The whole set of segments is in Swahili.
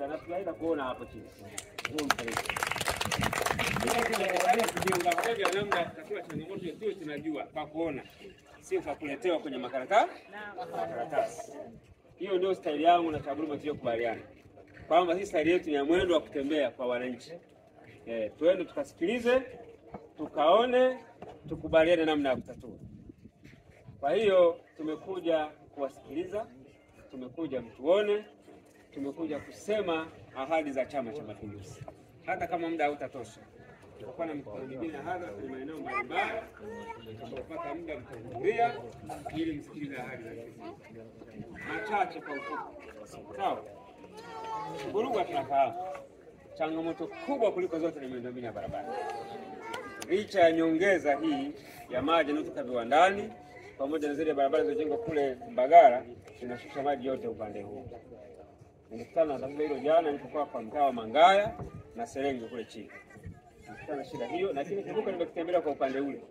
kusikiliza na tunaenda kuona hapo chini. Sio tunajua kwa kuona, sio kwa kuletewa kwenye makaratasi. Hiyo ndio staili yangu na Chaguluma tuliyokubaliana kwamba hii staili yetu ni ya mwendo wa kutembea kwa wananchi. Tuende tukasikilize, tukaone, tukubaliane namna ya kutatua. Kwa hiyo tumekuja kuwasikiliza, tumekuja mtuone, tumekuja kusema ahadi za Chama cha Mapinduzi. Hata kama muda hautatosha, tutakuwa na mikutano mingine hapa kwenye maeneo mbalimbali, tutapata muda mtahudhuria ili msikilize ahadi za serikali. Machache kwa ufupi. Sawa. Burugwa tunafahamu changamoto kubwa kuliko zote ni miundombinu ya barabara. Licha ya nyongeza hii ya maji yanayotoka viwandani pamoja na zile barabara zilizojengwa kule Mbagala, zinashusha maji yote upande huu. Nilikutana na tatizo hilo jana nilipokuwa kwa mtaa wa Mangaya na Serenge kule chini. Nilikutana na shida hiyo, lakini kumbuka nimekutembelea kwa upande ule.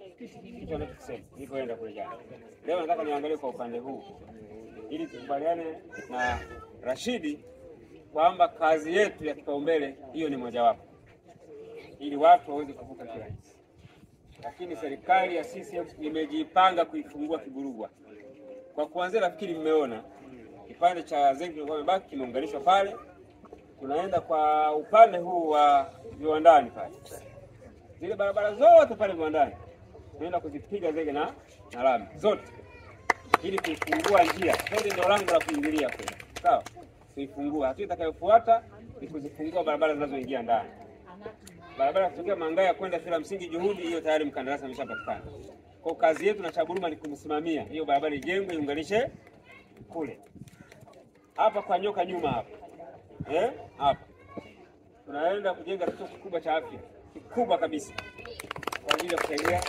Kitu anachosema nilipoenda kule jana. Leo nataka niangalie kwa upande huu ili tukubaliane na Rashidi kwamba kazi yetu ya kipaumbele hiyo ni mojawapo, ili watu waweze kuvuka kirahisi. Lakini serikali ya CCM imejipanga kuifungua Kiburugwa. Kwa kuanzia nafikiri mmeona kipande cha zege kilikuwa kimebaki kimeunganishwa pale. Tunaenda kwa upande huu wa viwandani pale. Zile barabara zote pale viwandani tunaenda kuzipiga zege na lami zote ili kuifungua njia. Hili ndio lango la kuingilia kule. Sawa? Kuifungua. Hatua itakayofuata ni kuzifungua barabara zinazoingia ndani. Barabara kutoka Mangaya kwenda Shule Msingi Juhudi, hiyo tayari mkandarasi ameshapatikana. Kwa kazi yetu na Chaguluma ni kumsimamia hiyo barabara ijengwe iunganishe kule. Hapa kwa nyoka nyuma hapa. Hapa. Tunaenda kujenga kituo kikubwa cha afya. Kikubwa kabisa. Kwa ajili ya kusaidia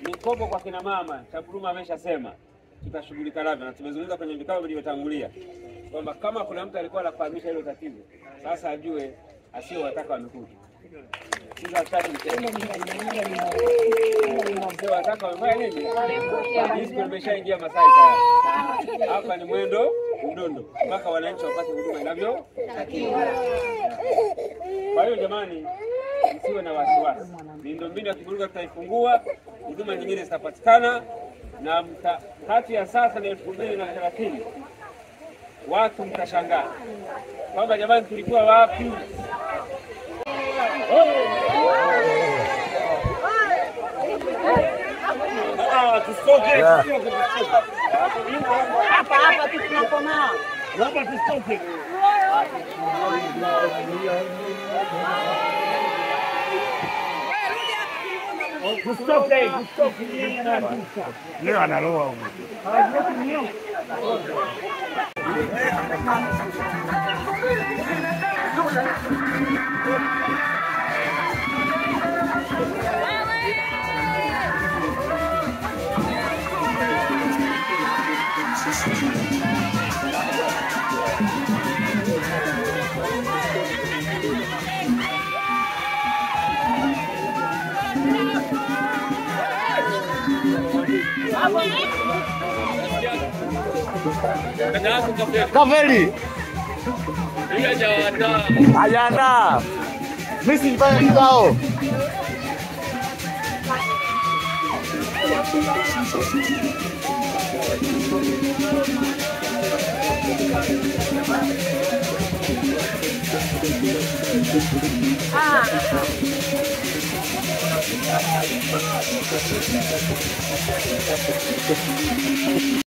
mikopo kwa kina mama. Chaguluma ameshasema tutashughulika navyo na tumezungumza kwenye vikao vilivyotangulia kwamba kama kuna mtu alikuwa anafahamisha hilo tatizo, sasa ajue asio wataka wamekuja. Sisi hataki mtendo. Sio wataka wamefanya nini? Sisi tumeshaingia Masai tayari. Hapa ni mwendo mdondo mpaka wananchi wapate huduma inavyotakiwa. Kwa hiyo jamani, msiwe na wasiwasi. Miundombinu ya Kiburugwa tutaifungua, huduma nyingine zitapatikana na kati ya sasa na 2030 watu mtashangaa kwamba jamani tulikuwa wapi? Tustoke. Hapa tunakoma. Hapa tustoke. Tustoke. Leo analoa huko. Kafeli. Hajaandaa. Mimi sifanye kikao.